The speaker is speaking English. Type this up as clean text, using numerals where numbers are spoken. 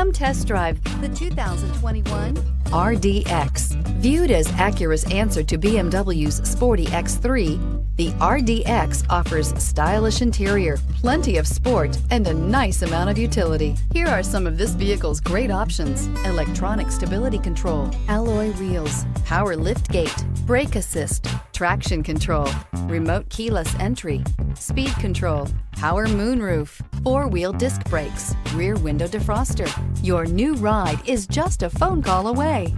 Come test drive the 2021 RDX. Viewed as Acura's answer to BMW's sporty X3, the RDX offers stylish interior, plenty of sport, and a nice amount of utility. Here are some of this vehicle's great options: electronic stability control, alloy wheels, power liftgate, brake assist, traction control, remote keyless entry, speed control, power moonroof, four-wheel disc brakes, rear window defroster. Your new ride is just a phone call away.